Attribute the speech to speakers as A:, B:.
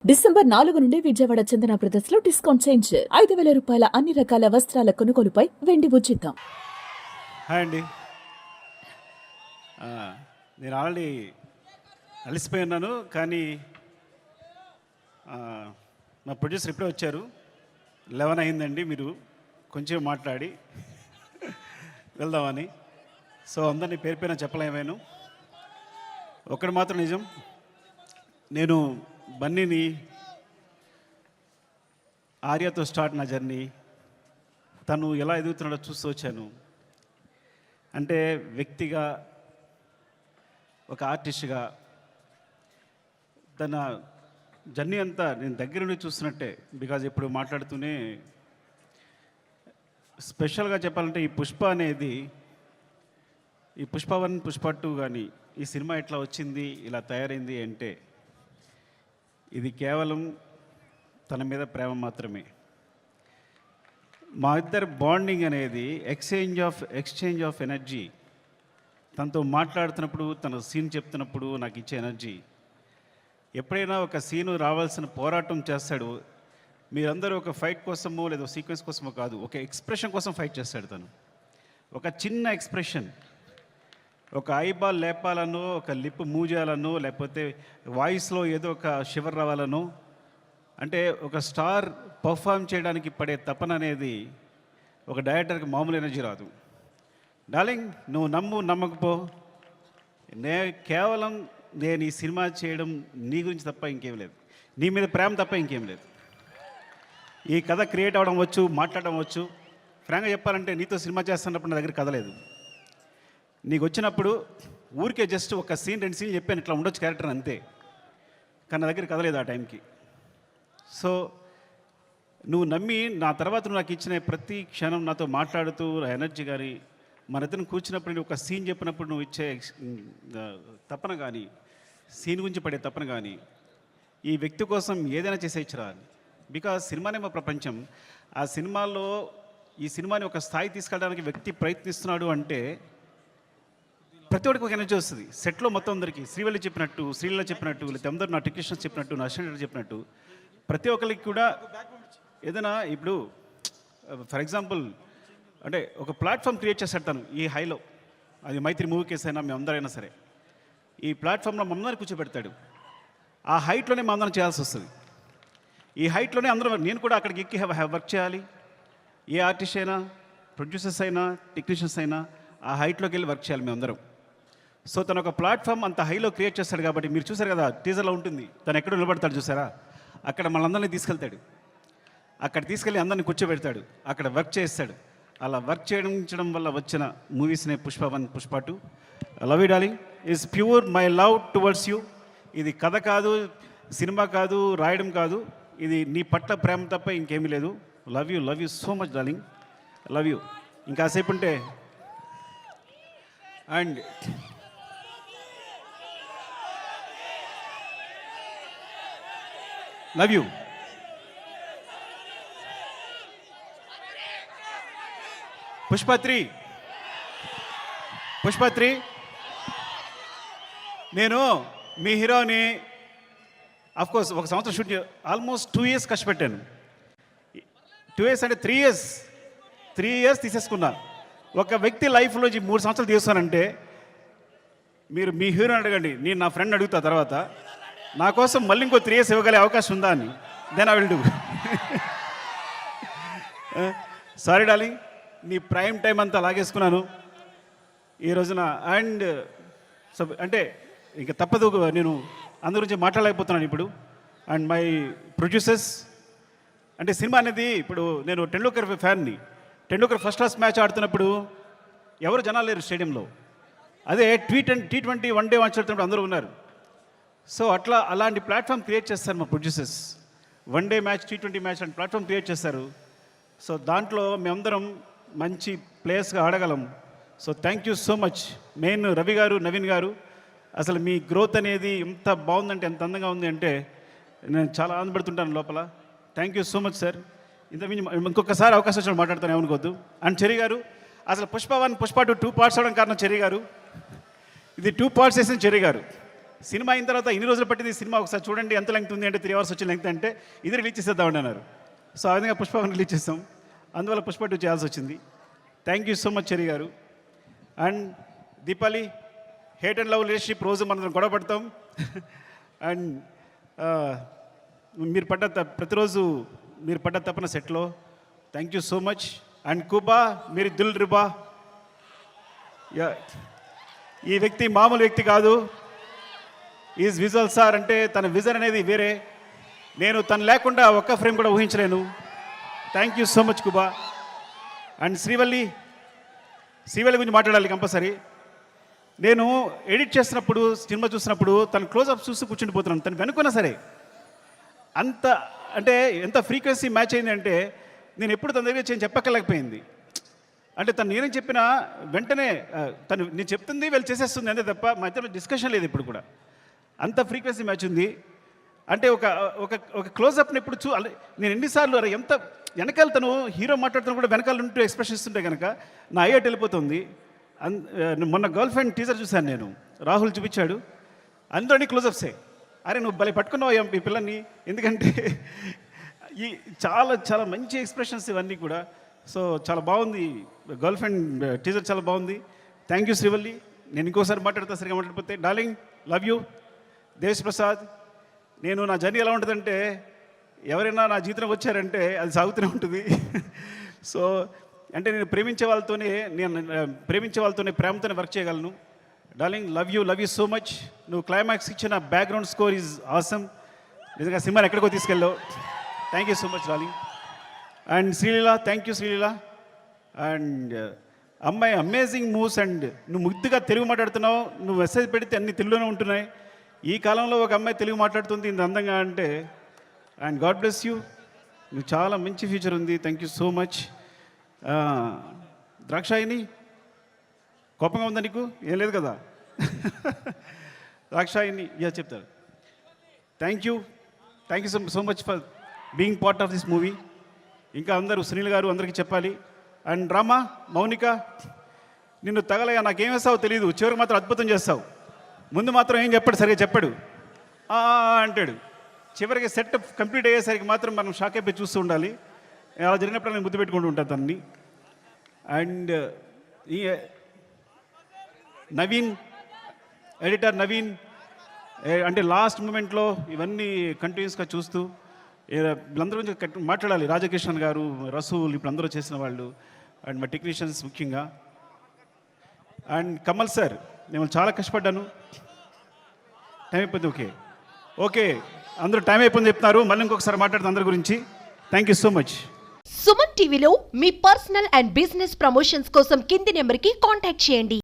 A: December 4 నుండి విజయవాడ చందన brothers లో discount change 5,000 రూపాయల అన్ని రకాల వస్త్రాల కొనుగోలుపై వెండి ఉచితం.
B: హాయ్ అండి. నేను ఆల్రెడీ అలసిపోయి ఉన్నాను, కానీ మా ప్రొడ్యూసర్ ఇప్పుడే వచ్చారు. 11 అయిందండి, మీరు కొంచెం మాట్లాడి వెళ్దామని. సో అందరినీ పేరు పేరున చెప్పలేమేను. ఒకటి మాత్రం నిజం, నేను బన్నీని ఆర్యతో స్టార్ట్ నా జర్నీ, తను ఎలా ఎదుగుతున్నాడో చూస్తూ వచ్చాను. అంటే వ్యక్తిగా, ఒక ఆర్టిస్ట్గా తన జర్నీ అంతా నేను దగ్గర నుండి చూస్తున్నట్టే. బికాజ్ ఇప్పుడు మాట్లాడుతూనే స్పెషల్గా చెప్పాలంటే ఈ పుష్ప అనేది, ఈ పుష్ప 1 పుష్ప 2 కానీ ఈ సినిమా ఎట్లా వచ్చింది, ఇలా తయారైంది అంటే ఇది కేవలం తన మీద ప్రేమ మాత్రమే. మా ఇద్దరు బాండింగ్ అనేది ఎక్స్చేంజ్ ఆఫ్ ఎనర్జీ. తనతో మాట్లాడుతున్నప్పుడు, తన సీన్ చెప్తున్నప్పుడు నాకు ఇచ్చే ఎనర్జీ. ఎప్పుడైనా ఒక సీను రావాల్సిన పోరాటం చేస్తాడు. మీరందరూ ఒక ఫైట్ కోసమో లేదా సీక్వెన్స్ కోసమో కాదు, ఒక ఎక్స్ప్రెషన్ కోసం ఫైట్ చేస్తాడు తను. ఒక చిన్న ఎక్స్ప్రెషన్, ఒక ఐబాల్ లేపాలనో, ఒక లిప్ మూవ్ చేయాలనో, లేకపోతే వాయిస్లో ఏదో ఒక షివర్ రావాలనో, అంటే ఒక స్టార్ పర్ఫామ్ చేయడానికి పడే తపన అనేది ఒక డైరెక్టర్కి మామూలు ఎనర్జీ రాదు. డార్లింగ్, నువ్వు నమ్మకపో, కేవలం నేను ఈ సినిమా చేయడం నీ గురించి తప్ప ఇంకేం లేదు, నీ మీద ప్రేమ తప్ప ఇంకేం లేదు. ఈ కథ క్రియేట్ అవ్వడం వచ్చు, మాట్లాడడం వచ్చు. ఫ్రాంక్గా చెప్పాలంటే నీతో సినిమా చేస్తున్నప్పుడు నా దగ్గర కథ లేదు. నీకు వచ్చినప్పుడు ఊరికే జస్ట్ ఒక సీన్ 2 సీన్లు చెప్పాను, ఇట్లా ఉండొచ్చు క్యారెక్టర్ అంతే, కానీ నా దగ్గర కథ లేదు ఆ టైంకి. సో నువ్వు నమ్మి నా తర్వాత నువ్వు నాకు ఇచ్చిన ప్రతి క్షణం నాతో మాట్లాడుతూ ఎనర్జీ కానీ, మన ఇద్దరం కూర్చున్నప్పుడు ఒక సీన్ చెప్పినప్పుడు నువ్వు ఇచ్చే తపన కానీ, సీన్ గురించి పడే తపన కానీ, ఈ వ్యక్తి కోసం ఏదైనా చేసేయచ్చురా. బికాజ్ సినిమానే మా ప్రపంచం. ఆ సినిమాలో ఈ సినిమాని ఒక స్థాయి తీసుకెళ్ళడానికి వ్యక్తి ప్రయత్నిస్తున్నాడు అంటే ప్రతి ఒక్కరికి ఒక ఎనర్జీ వస్తుంది. సెట్లో మొత్తం అందరికీ శ్రీవల్లి చెప్పినట్టు, శ్రీలీల చెప్పినట్టు, లేకపోతే అందరూ నా టెక్నీషియన్స్ చెప్పినట్టు, నా అసిస్టెంట్ చెప్పినట్టు, ప్రతి ఒక్కరికి కూడా ఏదైనా ఇప్పుడు ఫర్ ఎగ్జాంపుల్ అంటే ఒక ప్లాట్ఫామ్ క్రియేట్ చేస్తాడు తను ఈ హైలో. అది మైత్రి మూవీ కేసు అయినా మేమందరైనా సరే ఈ ప్లాట్ఫామ్లో మమ్మల్ని కూర్చోబెడతాడు. ఆ హైట్లోనే మా అందరం చేయాల్సి వస్తుంది. ఈ హైట్లోనే అందరూ, నేను కూడా అక్కడికి ఎక్కి వర్క్ చేయాలి. ఏ ఆర్టిస్ట్ అయినా, ప్రొడ్యూసర్స్ అయినా, టెక్నీషియన్స్ అయినా ఆ హైట్లోకి వెళ్ళి వర్క్ చేయాలి మేమందరం. సో తను ఒక ప్లాట్ఫామ్ అంత హైలో క్రియేట్ చేస్తాడు కాబట్టి మీరు చూసారు కదా, టీజర్లో ఉంటుంది, తను ఎక్కడ నిలబడతాడు చూసారా, అక్కడ మనందరినీ తీసుకెళ్తాడు. అక్కడ తీసుకెళ్ళి అందరినీ కూర్చోబెడతాడు, అక్కడ వర్క్ చేస్తాడు. అలా వర్క్ చేయడం వల్ల వచ్చిన మూవీస్నే Pushpa 1 Pushpa 2. Love you darling is pure my love towards you. ఇది కథ కాదు, సినిమా కాదు, రాయడం కాదు, ఇది నీ పట్ల ప్రేమ తప్ప ఇంకేమీ లేదు. Love you so much darling, love you. ఇంకాసేపు ఉంటే అండ్ లవ్ యూ. పుష్ప 3 నేను మీ హీరోని అఫ్కోర్స్ 1 సంవత్సరం షూట్ ఆల్మోస్ట్ 2 years కష్టపెట్టాను. 2 years అంటే 3 years తీసేసుకున్నా. ఒక వ్యక్తి లైఫ్లో 3 సంవత్సరాలు తీస్తానంటే మీరు మీ హీరోని అడగండి, నేను నా ఫ్రెండ్ అడుగుతా తర్వాత నా కోసం మళ్ళీ ఇంకో 3 years ఇవ్వగలే అవకాశం ఉందా అని. Then I will do. Sorry darling, నీ ప్రైమ్ టైం అంతా లాగేసుకున్నాను ఈ రోజున. అండ్ సో అంటే ఇంకా తప్పదు, నేను అందరి గురించి మాట్లాడలేకపోతున్నాను ఇప్పుడు. అండ్ మై ప్రొడ్యూసర్స్, అంటే సినిమా అనేది ఇప్పుడు నేను టెండూల్కర్ ఫ్యాన్ని. టెండూల్కర్ ఫస్ట్ క్లాస్ మ్యాచ్ ఆడుతున్నప్పుడు ఎవరు జనాలు లేరు స్టేడియంలో. అదే T20 1 డే మ్యాచ్ ఆడుతున్నప్పుడు అందరూ ఉన్నారు. సో అలాంటి ప్లాట్ఫామ్ క్రియేట్ చేస్తారు మా producers. 1 day match, T20 match అంటే ప్లాట్ఫామ్ క్రియేట్ చేస్తారు. సో దాంట్లో మేమందరం మంచి ప్లేయర్స్గా ఆడగలం. So thank you so much. Main Ravi గారు, నవీన్ గారు, అసలు మీ గ్రోత్ అనేది ఎంత బాగుందంటే, ఎంత అందంగా ఉంది అంటే నేను చాలా ఆనందపడుతుంటాను లోపల. Thank you so much sir. ఇంకొకసారి అవకాశం వచ్చిన మాట్లాడతాను, ఏమనుకోవద్దు. అండ్ చెర్రీ గారు, అసలు పుష్ప 1 పుష్ప 2 2 parts అవడం కారణం చెర్రీ గారు. ఇది 2 parts వేసిన చెర్రీ గారు. సినిమా అయిన తర్వాత ఇన్ని రోజులు పట్టింది సినిమా ఒకసారి చూడండి ఎంత లెంగ్త్ ఉంది అంటే 3 hours వచ్చే లెంగ్త్ అంటే ఇది రిలీజ్ చేసేద్దామని అన్నారు. సో ఆ విధంగా పుష్ప రిలీజ్ చేస్తాం, అందువల్ల పుష్ప 2 చేయాల్సి వచ్చింది. థ్యాంక్ యూ సో మచ్ చెరి గారు. And Deepali, hate and love relationship రోజు మనం గొడవ పడతాం. అండ్ మీరు ప్రతిరోజు మీరు పడ్డ తప్పన సెట్లో thank you so much. And కుబా, మీరు దిల్ రిబా, ఈ వ్యక్తి మామూలు వ్యక్తి కాదు. ఈజ్ విజువల్ సార్, అంటే తన విజన్ అనేది వేరే. నేను తను లేకుండా ఒక్క ఫ్రేమ్ కూడా ఊహించలేను. Thank you so much Kuba. And Srivalli గురించి మాట్లాడాలి కంపల్సరీ. నేను ఎడిట్ చేస్తున్నప్పుడు సినిమా చూసినప్పుడు తను క్లోజ్అప్ చూసి కూర్చుండిపోతున్నాను. తను వెనుకున్నా సరే అంత అంటే ఎంత ఫ్రీక్వెన్సీ మ్యాచ్ అయింది అంటే నేను ఎప్పుడు తన దగ్గర చెప్పక్కర్లేకపోయింది. అంటే తను నేనేం చెప్పినా వెంటనే తను నేను చెప్తుంది వీళ్ళు చేసేస్తుంది అంతే తప్ప మా ఇద్దరు డిస్కషన్ లేదు ఇప్పుడు కూడా. అంత ఫ్రీక్వెన్సీ మ్యాచ్ ఉంది. అంటే ఒక ఒక ఒక క్లోజ్అప్ని ఎప్పుడు నేను ఎన్నిసార్లు ఎంత వెనకాల తను హీరో మాట్లాడుతున్నా కూడా వెనకాల ఉంటూ ఎక్స్ప్రెషన్ ఇస్తుంటే కనుక నా అయ్యేట్ వెళ్ళిపోతుంది. మొన్న గర్ల్ ఫ్రెండ్ టీజర్ చూశాను నేను, రాహుల్ చూపించాడు, అందులోని క్లోజప్సే. అరే నువ్వు భలే పట్టుకున్నావు ఈ పిల్లల్ని, ఎందుకంటే ఈ చాలా చాలా మంచి ఎక్స్ప్రెషన్స్ ఇవన్నీ కూడా. సో చాలా బాగుంది, గర్ల్ ఫ్రెండ్ టీజర్ చాలా బాగుంది. Thank you Srivalli. నేను ఇంకోసారి మాట్లాడతా, సరిగా మాట్లాడిపోతే. Darling, love you. Desh Prasad, నేను నా జర్నీ ఎలా ఉంటుందంటే ఎవరైనా నా జీవితం వచ్చారంటే అది సాగుతూనే ఉంటుంది. సో అంటే నేను ప్రేమించే వాళ్ళతోనే ప్రేమతోనే వర్క్ చేయగలను. Darling, love you so much. నువ్వు క్లైమాక్స్ ఇచ్చిన బ్యాక్గ్రౌండ్ స్కోర్ ఈజ్ ఆసమ్. నిజంగా సినిమాని ఎక్కడికో తీసుకెళ్ళావు. Thank you so much darling. And Sreeleela, thank you Sreeleela. And అమ్మాయి అమేజింగ్ మూవ్స్. అండ్ నువ్వు ముద్దుగా తెలుగు మాట్లాడుతున్నావు, నువ్వు మెసేజ్ పెడితే అన్ని తెలుగులోనే ఉంటున్నాయి. ఈ కాలంలో ఒక అమ్మాయి తెలుగు మాట్లాడుతుంది ఇంత అందంగా అంటే. అండ్ గాడ్ బ్లెస్ యూ, నువ్వు చాలా మంచి ఫ్యూచర్ ఉంది. Thank you so much. Dakshayani, కోపంగా ఉందా నీకు? ఏం లేదు కదా. ద్రాక్షాయిని చెప్తారు. Thank you so much for being part of this movie. ఇంకా అందరూ సునీల్ గారు అందరికీ చెప్పాలి. అండ్ రామా, మౌనిక, నిన్ను తగలగా నాకేం వేస్తావో తెలియదు, చివరికి మాత్రం అద్భుతం చేస్తావు. ముందు మాత్రం ఏం చెప్పాడు, సరిగా చెప్పాడు అంటాడు. చివరికి సెట్ కంప్లీట్ అయ్యేసరికి మాత్రం మనం షాక్ అయిపోయి చూస్తూ ఉండాలి. అలా జరిగినప్పుడు నేను ముద్దు పెట్టుకుంటూ ఉంటాను తన్ని. అండ్ ఈ నవీన్, ఎడిటర్ నవీన్, అంటే లాస్ట్ మూమెంట్లో ఇవన్నీ కంటిన్యూస్గా చూస్తూ వీళ్ళందరూ గురించి మాట్లాడాలి. రాజకిషన్ గారు, రసూల్, ఇప్పుడు అందరూ చేసిన వాళ్ళు, అండ్ మా టెక్నీషియన్స్ ముఖ్యంగా. అండ్ కమల్ సార్, నేను చాలా కష్టపడ్డాను. టైం అయిపోయింది. ఓకే అందరూ టైం అయిపోయింది చెప్తున్నారు. మళ్ళీ ఇంకొకసారి మాట్లాడుతుంది అందరి గురించి. Thank you so much.
C: Suman టీవీలో మీ పర్సనల్ అండ్ బిజినెస్ ప్రమోషన్స్ కోసం కింది నెంబర్కి కాంటాక్ట్ చేయండి.